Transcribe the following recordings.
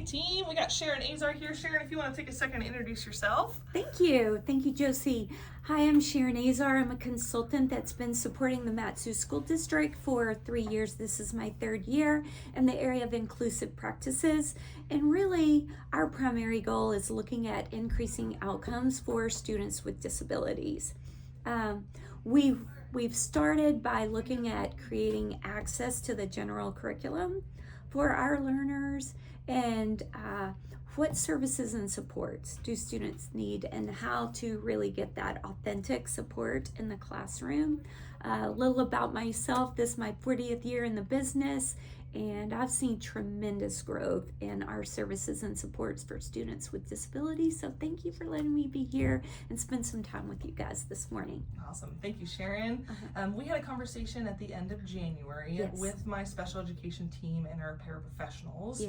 right, team, we got Sharon Azar here. Sharon, if you want to take a second to introduce yourself. Thank you, Josie. Hi, I'm Sharon Azar. I'm a consultant that's been supporting the Matsu School District for 3 years. This is my 3rd year in the area of inclusive practices. And really, our primary goal is looking at increasing outcomes for students with disabilities. We've started by looking at creating access to the general curriculum for our learners and what services and supports do students need and how to really get that authentic support in the classroom. A little about myself, this is my 40th year in the business, and I've seen tremendous growth in our services and supports for students with disabilities. So thank you for letting me be here and spend some time with you guys this morning. Awesome. Thank you, Sharon. We had a conversation at the end of January with my special education team and our paraprofessionals,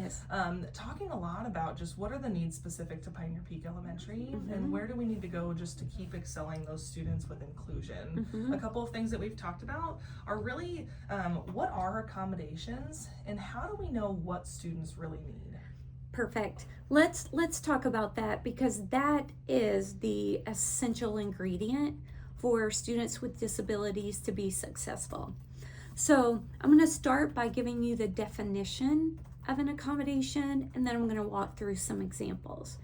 talking a lot about just what are the needs specific to Pioneer Peak Elementary and where do we need to go just to keep excelling those students with inclusion. A couple of things that we've talked about are really what are accommodations and how do we know what students really need? Perfect. Let's talk about that because that is the essential ingredient for students with disabilities to be successful. So I'm going to start by giving you the definition of an accommodation, and then I'm going to walk through some examples.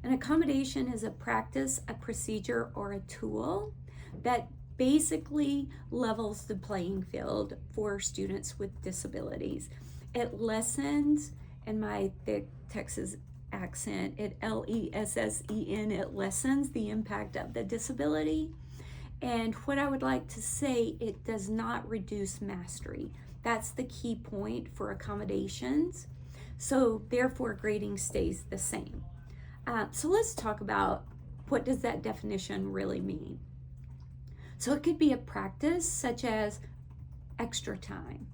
An accommodation is a practice, a procedure, or a tool that basically levels the playing field for students with disabilities. It lessens, in my thick Texas accent, it L-E-S-S-E-N, it lessens the impact of the disability. And what I would like to say, it does not reduce mastery. That's the key point for accommodations. So therefore, grading stays the same. So let's talk about what does that definition really mean. So it could be a practice such as extra time.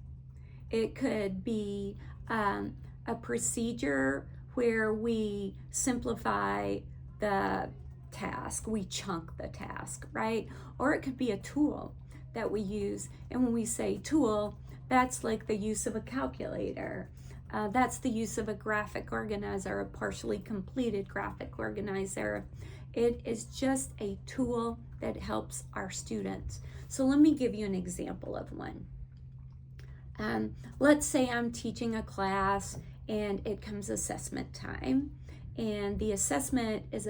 It could be a procedure where we simplify the task, we chunk the task, right? Or it could be a tool that we use. And when we say tool, that's like the use of a calculator. That's the use of a graphic organizer, a partially completed graphic organizer. It is just a tool that helps our students. So let me give you an example of one. Let's say I'm teaching a class and it comes assessment time, and the assessment is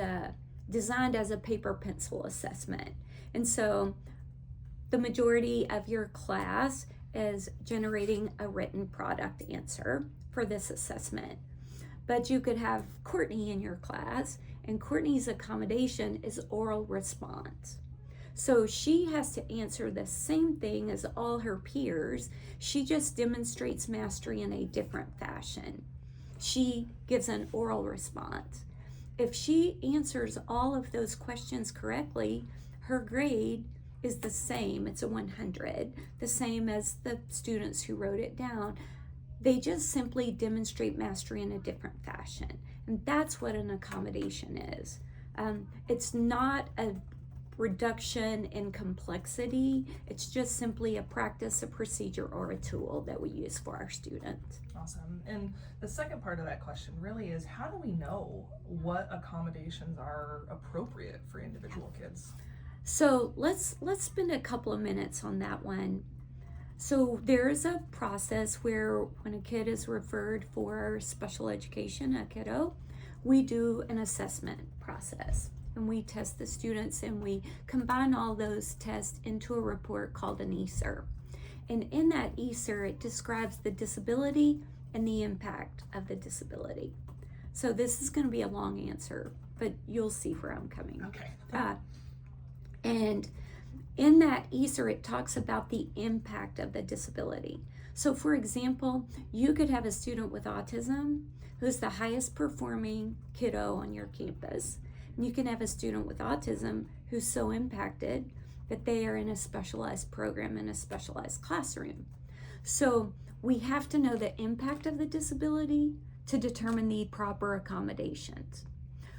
designed as a paper pencil assessment. And so the majority of your class is generating a written product answer for this assessment. But you could have Courtney in your class, and Courtney's accommodation is oral response. So she has to answer the same thing as all her peers. She just demonstrates mastery in a different fashion. She gives an oral response. If she answers all of those questions correctly, her grade is the same. It's a 100, the same as the students who wrote it down. They just simply demonstrate mastery in a different fashion. And that's what an accommodation is. It's not a reduction in complexity. It's just simply a practice, a procedure, or a tool that we use for our students. Awesome. And the second part of that question really is, how do we know what accommodations are appropriate for individual kids? So let's spend a couple of minutes on that one. So there is a process where when a kid is referred for special education, a kiddo, we do an assessment process. And we test the students and we combine all those tests into a report called an ESER. And in that ESER, it describes the disability and the impact of the disability. So this is going to be a long answer, but you'll see where I'm coming. Okay. And in that ESER, it talks about the impact of the disability. So for example, you could have a student with autism who's the highest performing kiddo on your campus. And you can have a student with autism who's so impacted that they are in a specialized program in a specialized classroom. So we have to know the impact of the disability to determine the proper accommodations.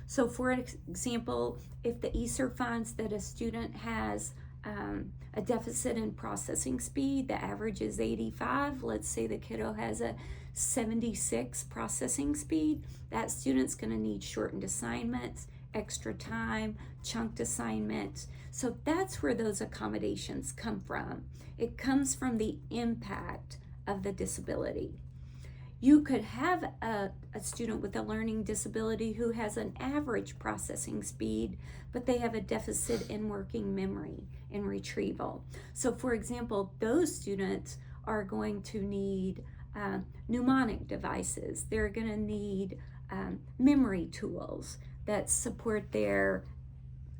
So for example, if the ESER finds that a student has a deficit in processing speed. The average is 85. Let's say the kiddo has a 76 processing speed. That student's going to need shortened assignments, extra time, chunked assignments. So that's where those accommodations come from. It comes from the impact of the disability. You could have a student with a learning disability who has an average processing speed, but they have a deficit in working memory and retrieval. So for example, those students are going to need mnemonic devices. They're going to need memory tools that support their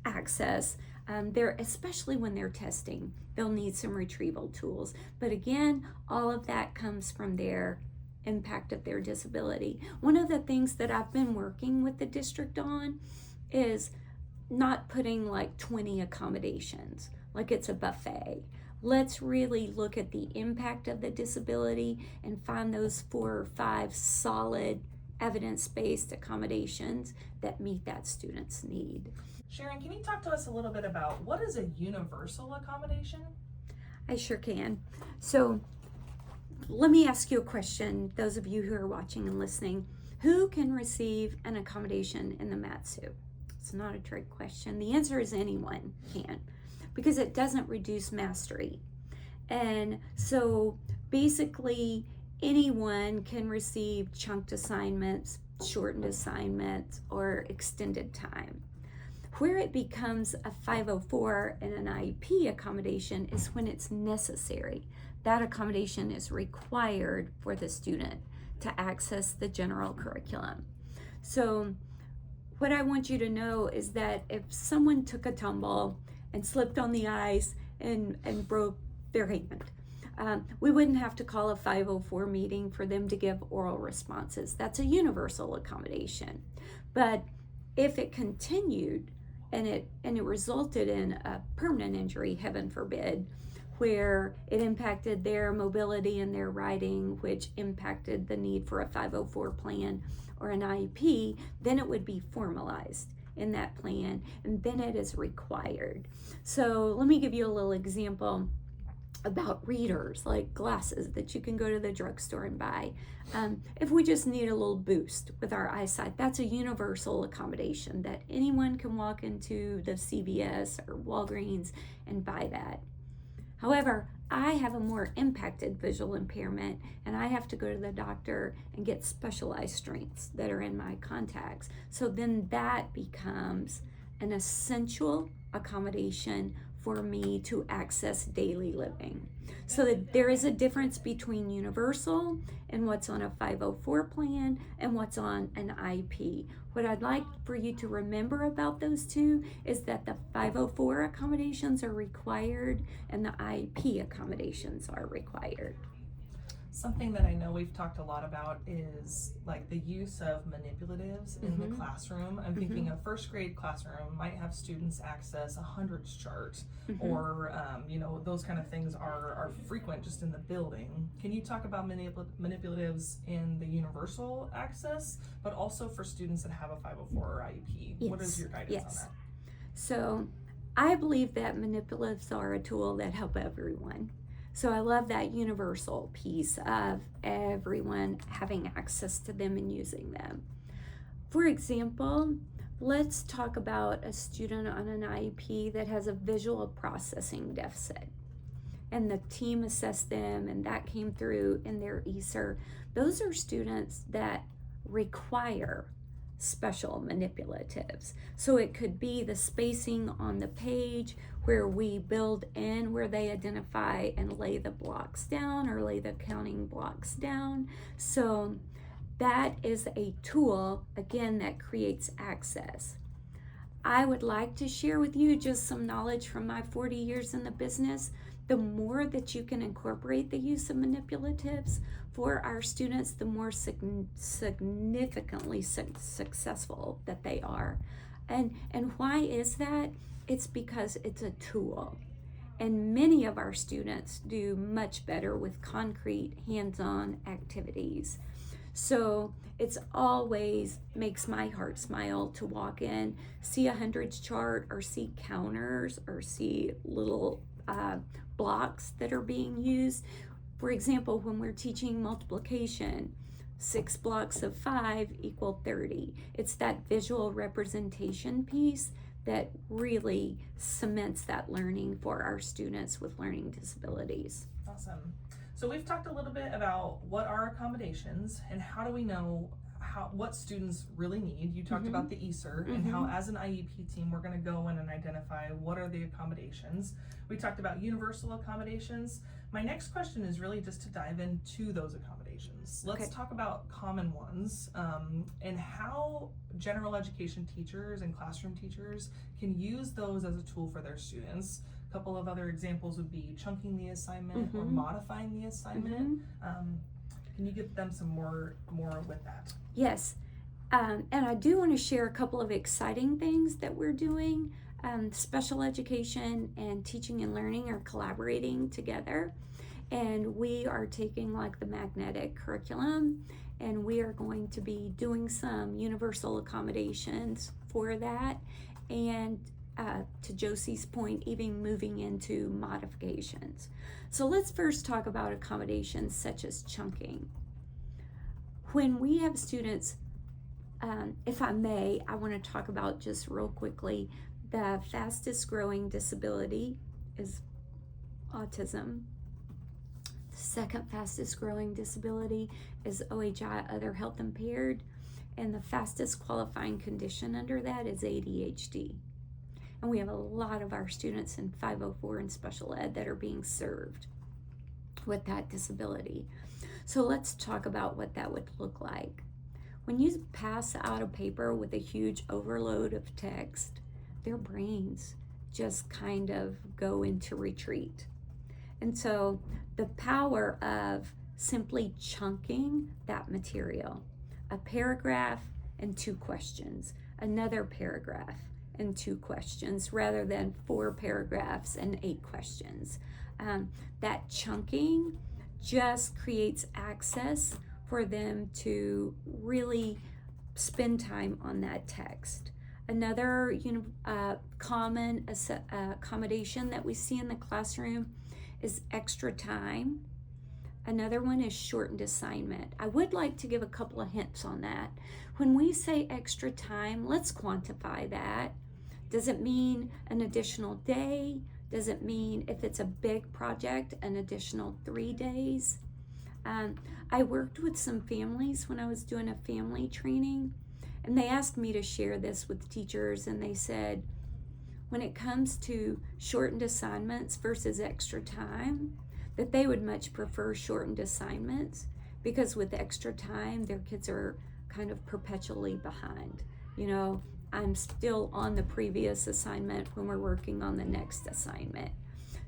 access. Especially when they're testing, they'll need some retrieval tools. But again, all of that comes from their impact of their disability. One of the things that I've been working with the district on is not putting like 20 accommodations, like it's a buffet. Let's really look at the impact of the disability and find those 4 or 5 solid evidence-based accommodations that meet that student's need. Sharon, can you talk to us a little bit about what is a universal accommodation? I sure can. So let me ask you a question, those of you who are watching and listening. Who can receive an accommodation in the MATSU? It's not a trick question. The answer is anyone can, because it doesn't reduce mastery. And so basically anyone can receive chunked assignments, shortened assignments, or extended time. Where it becomes a 504 and an IEP accommodation is when it's necessary. That accommodation is required for the student to access the general curriculum. So what I want you to know is that if someone took a tumble and slipped on the ice and broke their hand, we wouldn't have to call a 504 meeting for them to give oral responses. That's a universal accommodation. But if it continued and it resulted in a permanent injury, heaven forbid, where it impacted their mobility and their writing, which impacted the need for a 504 plan or an IEP, then it would be formalized in that plan, and then it is required. So let me give you a little example about readers, like glasses that you can go to the drugstore and buy. If we just need a little boost with our eyesight, that's a universal accommodation that anyone can walk into the CVS or Walgreens and buy that. However, I have a more impacted visual impairment and I have to go to the doctor and get specialized strengths that are in my contacts. So then that becomes an essential accommodation for me to access daily living. So that there is a difference between universal and what's on a 504 plan and what's on an IEP. What I'd like for you to remember about those two is that the 504 accommodations are required and the IEP accommodations are required. Something that I know we've talked a lot about is like the use of manipulatives in the classroom. I'm thinking a first grade classroom might have students access a hundreds chart or those kind of things are frequent just in the building. Can you talk about manipulatives in the universal access, but also for students that have a 504 or IEP? Yes. What is your guidance on that? So I believe that manipulatives are a tool that help everyone. So I love that universal piece of everyone having access to them and using them. For example, let's talk about a student on an IEP that has a visual processing deficit. And the team assessed them and that came through in their ESER. Those are students that require special manipulatives. So it could be the spacing on the page where we build in where they identify and lay the blocks down or lay the counting blocks down. So that is a tool, again, that creates access. I would like to share with you just some knowledge from my 40 years in the business. The more that you can incorporate the use of manipulatives for our students, the more significantly successful that they are. And why is that? It's because it's a tool. And many of our students do much better with concrete, hands-on activities. So it's always makes my heart smile to walk in, see a hundreds chart, or see counters, or see little blocks that are being used. For example, when we're teaching multiplication, 6 blocks of 5 equal 30. It's that visual representation piece that really cements that learning for our students with learning disabilities. Awesome. So we've talked a little bit about what are accommodations and how do we know what students really need. You talked about the ESER and how as an IEP team we're going to go in and identify what are the accommodations. We talked about universal accommodations. My next question is really just to dive into those accommodations. Let's talk about common ones and how general education teachers and classroom teachers can use those as a tool for their students. A couple of other examples would be chunking the assignment or modifying the assignment. Can you give them some more with that? Yes, and I do want to share a couple of exciting things that we're doing. Special education and teaching and learning are collaborating together, and we are taking like the magnetic curriculum, and we are going to be doing some universal accommodations for that, and to Josie's point, even moving into modifications. So let's first talk about accommodations such as chunking. When we have students, if I may, I want to talk about just real quickly, the fastest growing disability is autism. The second fastest growing disability is OHI, other health impaired, and the fastest qualifying condition under that is ADHD. And we have a lot of our students in 504 and special ed that are being served with that disability. So let's talk about what that would look like. When you pass out a paper with a huge overload of text, their brains just kind of go into retreat. And so the power of simply chunking that material, a paragraph and 2 questions, another paragraph and 2 questions, rather than 4 paragraphs and 8 questions. That chunking just creates access for them to really spend time on that text. Another common accommodation that we see in the classroom is extra time. Another one is shortened assignment. I would like to give a couple of hints on that. When we say extra time, let's quantify that. Does it mean an additional day? Does it mean, if it's a big project, an additional 3 days? I worked with some families when I was doing a family training, and they asked me to share this with teachers, and they said, when it comes to shortened assignments versus extra time, that they would much prefer shortened assignments, because with extra time, their kids are kind of perpetually behind. You know, I'm still on the previous assignment when we're working on the next assignment.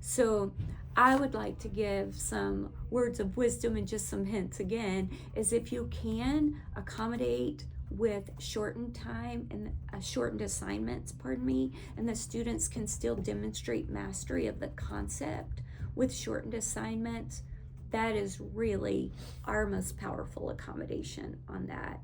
So I would like to give some words of wisdom and just some hints again, is if you can accommodate with shortened time and shortened assignments, and the students can still demonstrate mastery of the concept with shortened assignments, that is really our most powerful accommodation on that.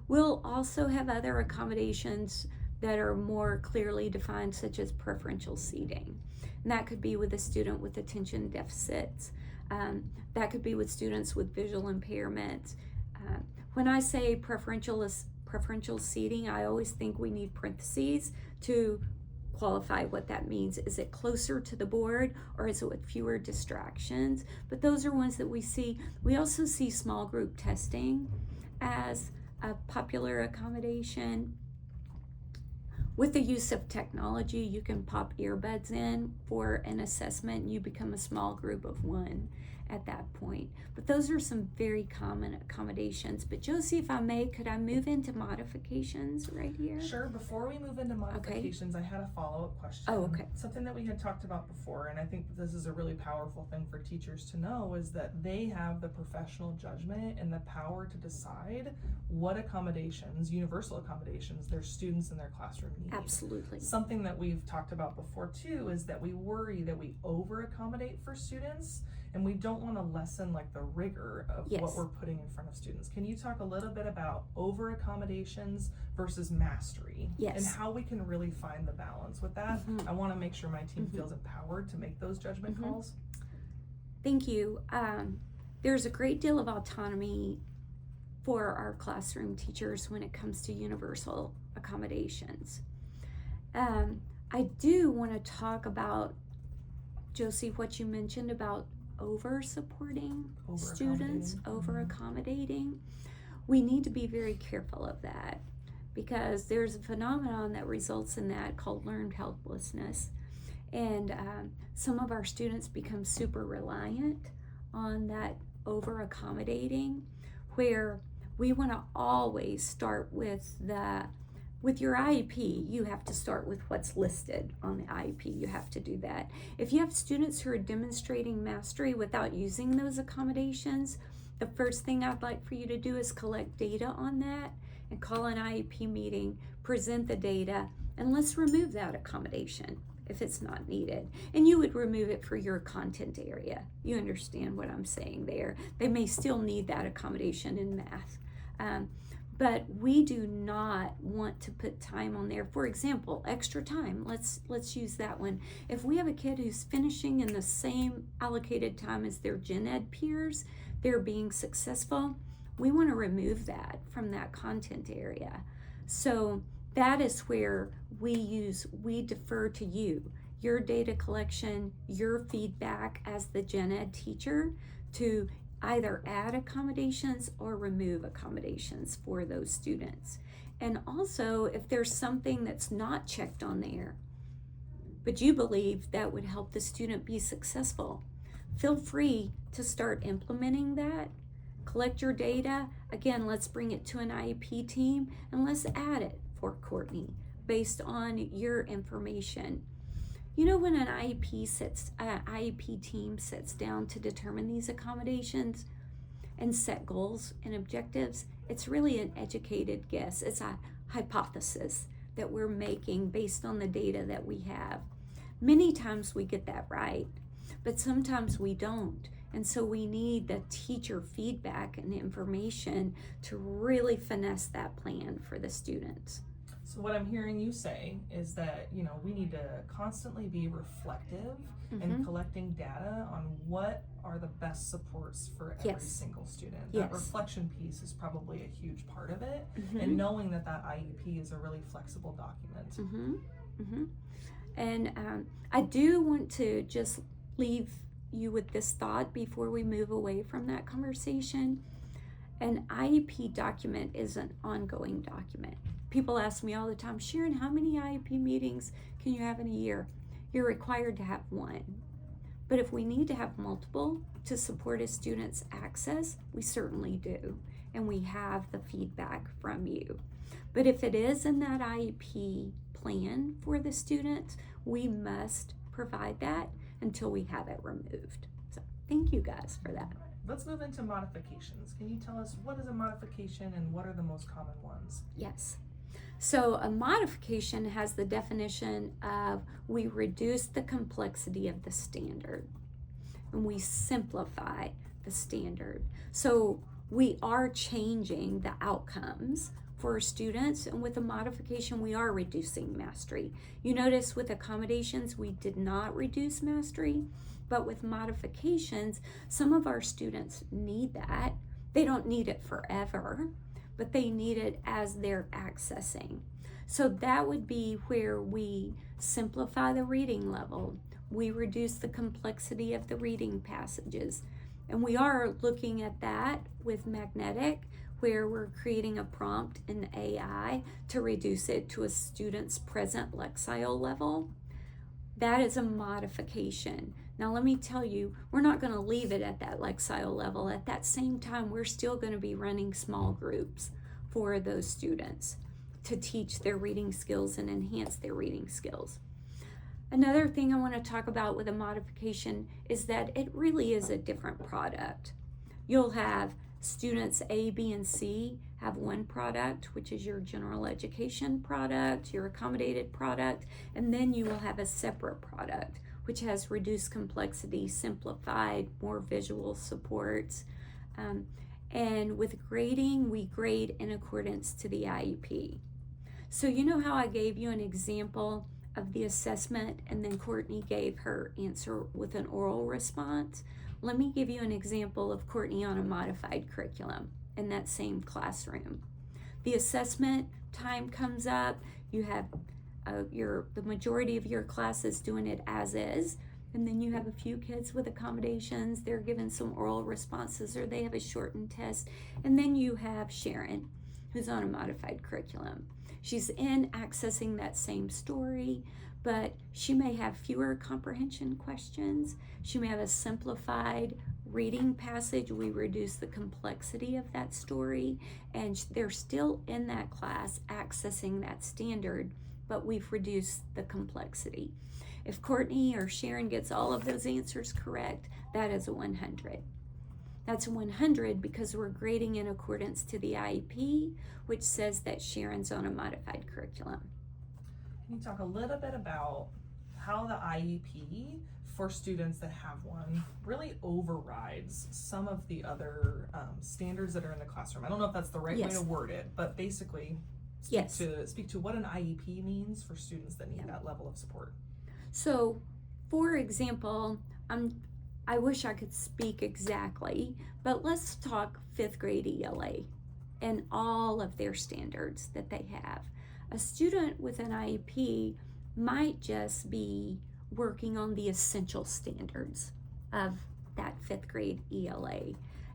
We'll also have other accommodations that are more clearly defined, such as preferential seating. And that could be with a student with attention deficits. That could be with students with visual impairments. When I say preferential seating, I always think we need parentheses to qualify what that means. Is it closer to the board, or is it with fewer distractions? But those are ones that we see. We also see small group testing as a popular accommodation. With the use of technology, you can pop earbuds in for an assessment, and you become a small group of 1 at that point. But those are some very common accommodations. But Josie, if I may, could I move into modifications right here? Sure. Before we move into modifications, I had a follow-up question. Oh, okay. Something that we had talked about before, and I think this is a really powerful thing for teachers to know, is that they have the professional judgment and the power to decide what accommodations, universal accommodations, their students in their classroom need. Absolutely. Something that we've talked about before too is that we worry that we over accommodate for students and we don't want to lessen like the rigor of Yes. what we're putting in front of students. Can you talk a little bit about over accommodations versus mastery? Yes. And how we can really find the balance with that? I want to make sure my team feels empowered to make those judgment calls. Thank you. There's a great deal of autonomy for our classroom teachers when it comes to universal accommodations. I do want to talk about, Josie, what you mentioned about over-supporting students, over-accommodating. We need to be very careful of that, because there's a phenomenon that results in that called learned helplessness. And some of our students become super reliant on that over-accommodating, where we want to always start with your IEP. You have to start with what's listed on the IEP. You have to do that. If you have students who are demonstrating mastery without using those accommodations, the first thing I'd like for you to do is collect data on that and call an IEP meeting, present the data, and let's remove that accommodation if it's not needed. And you would remove it for your content area. You understand what I'm saying there. They may still need that accommodation in math. But we do not want to put time on there. For example, extra time. Let's use that one. If we have a kid who's finishing in the same allocated time as their gen ed peers, they're being successful, we want to remove that from that content area. So that is where we defer to you, your data collection, your feedback as the gen ed teacher, to either add accommodations or remove accommodations for those students. And also, if there's something that's not checked on there, but you believe that would help the student be successful, feel free to start implementing that. Collect your data. Again, let's bring it to an IEP team and let's add it for Courtney based on your information. You know, when an IEP team sits down to determine these accommodations and set goals and objectives, it's really an educated guess. It's a hypothesis that we're making based on the data that we have. Many times we get that right, but sometimes we don't. And so we need the teacher feedback and information to really finesse that plan for the students. So what I'm hearing you say is that, we need to constantly be reflective and collecting data on what are the best supports for every single student. That reflection piece is probably a huge part of it, and knowing that IEP is a really flexible document. And I do want to just leave you with this thought before we move away from that conversation. An IEP document is an ongoing document. People ask me all the time, Sharon, how many IEP meetings can you have in a year? You're required to have one. But if we need to have multiple to support a student's access, we certainly do. And we have the feedback from you. But if it is in that IEP plan for the student, we must provide that until we have it removed. So thank you guys for that. Let's move into modifications. Can you tell us what is a modification and what are the most common ones? Yes. So a modification has the definition of we reduce the complexity of the standard and we simplify the standard. So we are changing the outcomes for students, and with a modification we are reducing mastery. You notice with accommodations we did not reduce mastery, but with modifications some of our students need that. They don't need it forever, but they need it as they're accessing. So that would be where we simplify the reading level. We reduce the complexity of the reading passages. And we are looking at that with magnetic, where we're creating a prompt in AI to reduce it to a student's present lexile level. That is a modification. Now let me tell you, we're not going to leave it at that lexile level. At that same time, we're still going to be running small groups for those students to teach their reading skills and enhance their reading skills. Another thing I want to talk about with a modification is that it really is a different product. You'll have students A, B, and C have one product, which is your general education product, your accommodated product, and then you will have a separate product, which has reduced complexity, simplified, more visual supports. And with grading, we grade in accordance to the IEP. So you know how I gave you an example of the assessment and then Courtney gave her answer with an oral response? Let me give you an example of Courtney on a modified curriculum in that same classroom. The assessment time comes up, you have the majority of your class is doing it as is, and then you have a few kids with accommodations, they're given some oral responses or they have a shortened test, and then you have Sharon who's on a modified curriculum. She's accessing that same story, but she may have fewer comprehension questions. She may have a simplified reading passage. We reduce the complexity of that story, and they're still in that class accessing that standard, but we've reduced the complexity. If Courtney or Sharon gets all of those answers correct, that is a 100. That's a 100 because we're grading in accordance to the IEP, which says that Sharon's on a modified curriculum. Can you talk a little bit about how the IEP for students that have one really overrides some of the other standards that are in the classroom? I don't know if that's the right way to word it, but basically speak to what an IEP means for students that need that level of support. So, for example, I wish I could speak exactly, but let's talk 5th grade ELA and all of their standards that they have. A student with an IEP might just be working on the essential standards of that 5th grade ELA,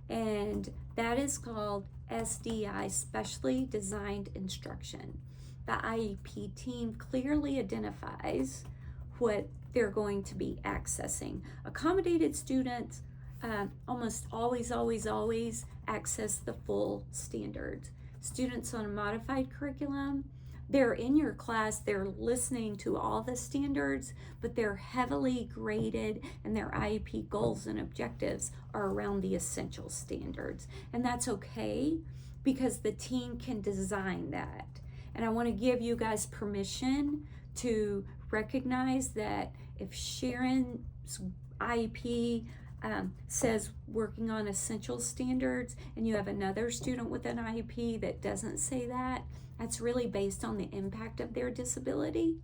and that is called SDI, Specially Designed Instruction. The IEP team clearly identifies what they're going to be accessing. Accommodated students almost always access the full standards. Students on a modified curriculum, they're in your class, they're listening to all the standards, but they're heavily graded and their IEP goals and objectives are around the essential standards. And that's okay because the team can design that. And I want to give you guys permission to recognize that if Sharon's IEP says working on essential standards and you have another student with an IEP that doesn't say that, that's really based on the impact of their disability.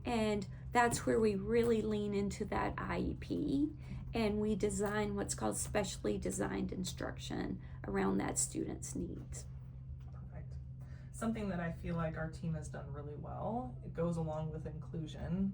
And that's where we really lean into that IEP and we design what's called specially designed instruction around that student's needs. Something that I feel like our team has done really well, it goes along with inclusion.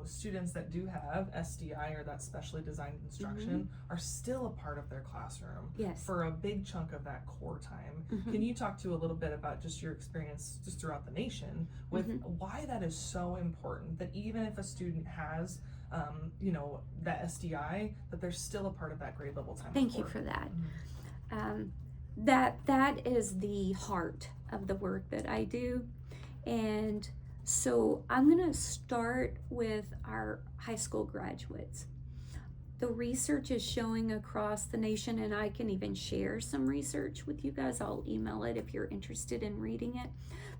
Students that do have SDI or that specially designed instruction are still a part of their classroom for a big chunk of that core time. Can you talk to a little bit about just your experience just throughout the nation with why that is so important, that even if a student has that SDI, that they're still a part of that grade level time? Thank you for that. That is the heart of the work that I do. And so I'm going to start with our high school graduates. The research is showing across the nation, and I can even share some research with you guys. I'll email it if you're interested in reading it.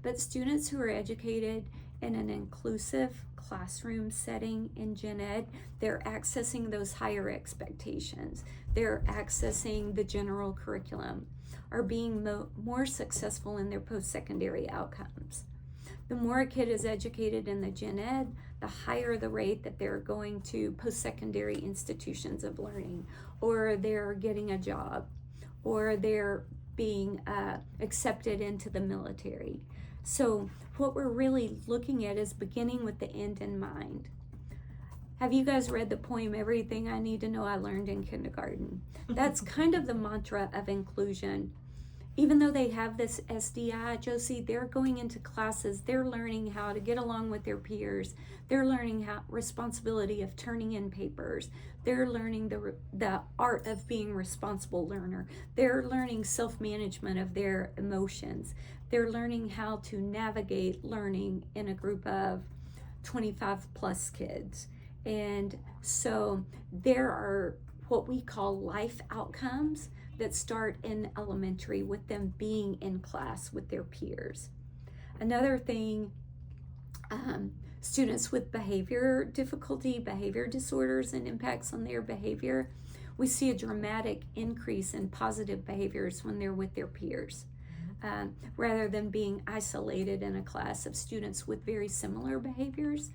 But students who are educated in an inclusive classroom setting in gen ed, they're accessing those higher expectations. They're accessing the general curriculum, are being more successful in their post-secondary outcomes. The more a kid is educated in the gen ed, the higher the rate that they're going to post-secondary institutions of learning, or they're getting a job, or they're being accepted into the military. So what we're really looking at is beginning with the end in mind. Have you guys read the poem, Everything I Need to Know I Learned in Kindergarten? That's kind of the mantra of inclusion. Even though they have this SDI, Josie, they're going into classes, they're learning how to get along with their peers. They're learning how responsibility of turning in papers. They're learning the art of being a responsible learner. They're learning self-management of their emotions. They're learning how to navigate learning in a group of 25 plus kids. And so there are what we call life outcomes that start in elementary with them being in class with their peers. Another thing, Students with behavior difficulty, behavior disorders, and impacts on their behavior, we see a dramatic increase in positive behaviors when they're with their peers, rather than being isolated in a class of students with very similar behaviors.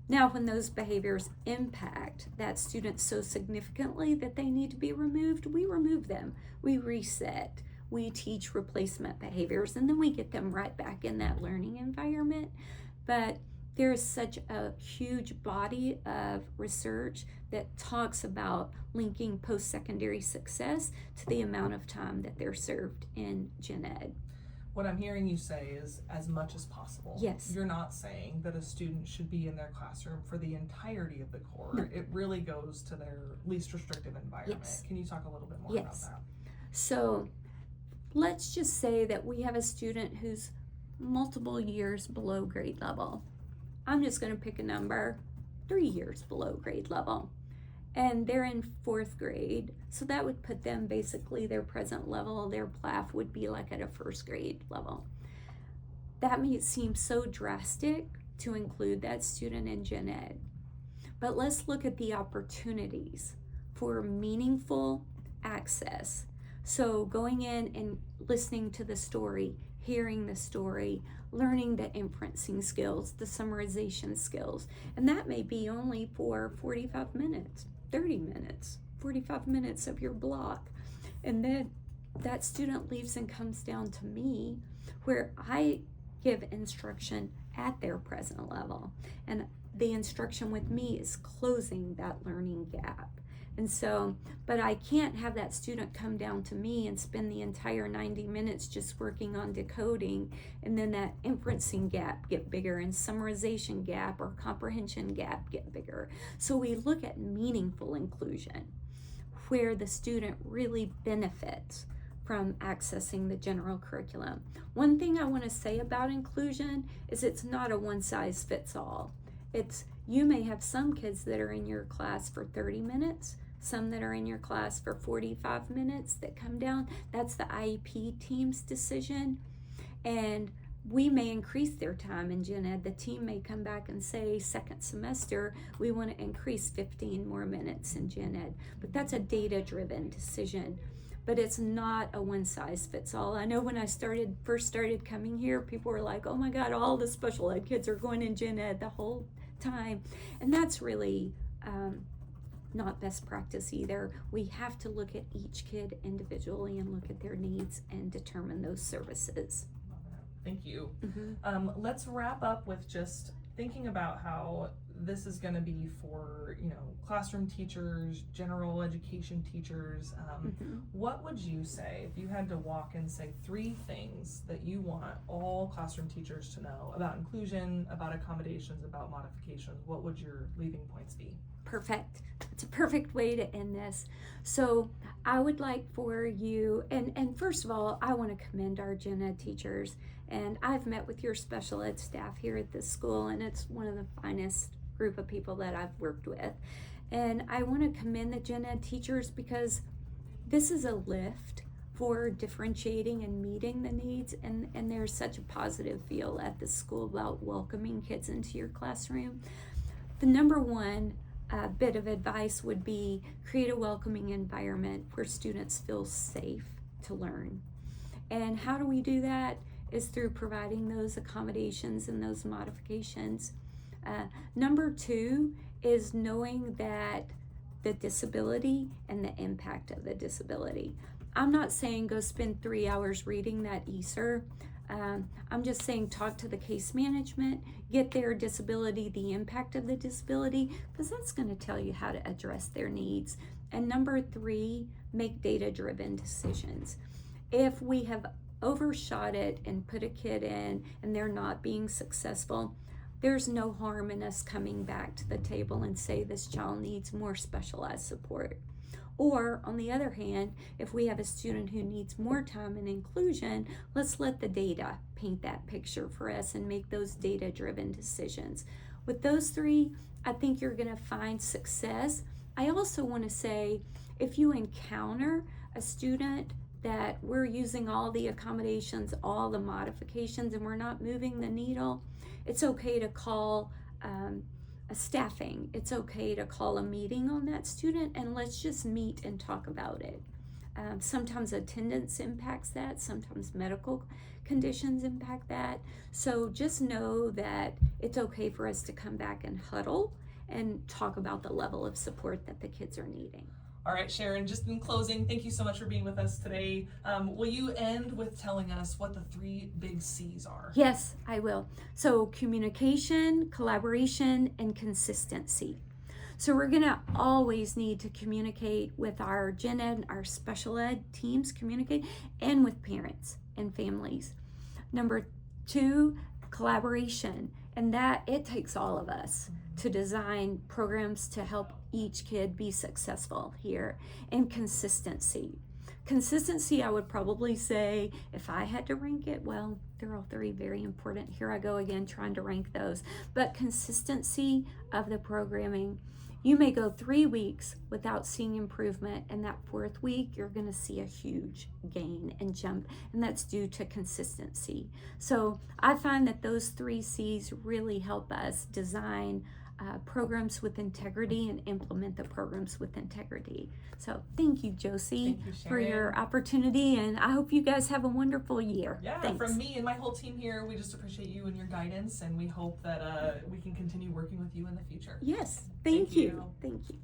Now, when those behaviors impact that student so significantly that they need to be removed, we remove them. We reset. We teach replacement behaviors, and then we get them right back in that learning environment. But there is such a huge body of research that talks about linking post-secondary success to the amount of time that they're served in gen ed. What I'm hearing you say is as much as possible. Yes. You're not saying that a student should be in their classroom for the entirety of the core. No. It really goes to their least restrictive environment. Yes. Can you talk a little bit more Yes. about that? So let's just say that we have a student who's multiple years below grade level. I'm just going to pick a number, 3 years below grade level. And they're in 4th grade, so that would put them basically their present level, their PLAF would be like at a 1st grade level. That may seem so drastic to include that student in gen ed, but let's look at the opportunities for meaningful access. So going in and listening to the story, hearing the story, learning the inferencing skills, the summarization skills, and that may be only for 45 minutes. 30 minutes, 45 minutes of your block. And then that student leaves and comes down to me where I give instruction at their present level. And the instruction with me is closing that learning gap. And so, but I can't have that student come down to me and spend the entire 90 minutes just working on decoding, and then that inferencing gap get bigger and summarization gap or comprehension gap get bigger. So we look at meaningful inclusion, where the student really benefits from accessing the general curriculum. One thing I want to say about inclusion is it's not a one-size-fits-all. It's, you may have some kids that are in your class for 30 minutes, some that are in your class for 45 minutes that come down. That's the IEP team's decision. And we may increase their time in gen ed. The team may come back and say, second semester, we want to increase 15 more minutes in gen ed. But that's a data-driven decision. But it's not a one-size-fits-all. I know when I first started coming here, people were like, oh my God, all the special ed kids are going in gen ed the whole time. And that's really not best practice either. We have to look at each kid individually and look at their needs and determine those services. Thank you. Mm-hmm. Let's wrap up with just thinking about how this is going to be for, classroom teachers, general education teachers. What would you say if you had to walk and say 3 things that you want all classroom teachers to know about inclusion, about accommodations, about modifications? What would your leaving points be? Perfect. It's a perfect way to end this. So I would like for you, and first of all, I want to commend our gen ed teachers. And I've met with your special ed staff here at this school, and it's one of the finest group of people that I've worked with. And I want to commend the gen ed teachers because this is a lift for differentiating and meeting the needs, and there's such a positive feel at the school about welcoming kids into your classroom. The number one bit of advice would be create a welcoming environment where students feel safe to learn. And how do we do that? Is through providing those accommodations and those modifications. Number 2 is knowing that the disability and the impact of the disability. I'm not saying go spend 3 hours reading that ESER. I'm just saying talk to the case management, get their disability, the impact of the disability, because that's going to tell you how to address their needs. And number 3, make data-driven decisions. If we have overshot it and put a kid in and they're not being successful, there's no harm in us coming back to the table and say this child needs more specialized support. Or on the other hand, if we have a student who needs more time and inclusion, let's let the data paint that picture for us and make those data-driven decisions. With those 3, I think you're going to find success. I also want to say, if you encounter a student that we're using all the accommodations, all the modifications, and we're not moving the needle, it's okay to call staffing. It's okay to call a meeting on that student and let's just meet and talk about it. Sometimes attendance impacts that, sometimes medical conditions impact that. So just know that it's okay for us to come back and huddle and talk about the level of support that the kids are needing. All right, Sharon, just in closing, thank you so much for being with us today. Will you end with telling us what the 3 big C's are? Yes, I will. So communication, collaboration, and consistency. So we're gonna always need to communicate with our gen ed, our special ed teams, communicate, and with parents and families. Number 2, collaboration. And that it takes all of us to design programs to help each kid be successful here. And consistency. Consistency, I would probably say, if I had to rank it, well, they're all 3 very important. Here I go again trying to rank those. But consistency of the programming. You may go 3 weeks without seeing improvement, and that 4th week you're going to see a huge gain and jump, and that's due to consistency. So I find that those 3 C's really help us design programs with integrity and implement the programs with integrity. So thank you, Josie, Thank you, for your opportunity, and I hope you guys have a wonderful year. Yeah, Thanks. From me and my whole team here, we just appreciate you and your guidance, and we hope that we can continue working with you in the future. Yes, thank you. Thank you.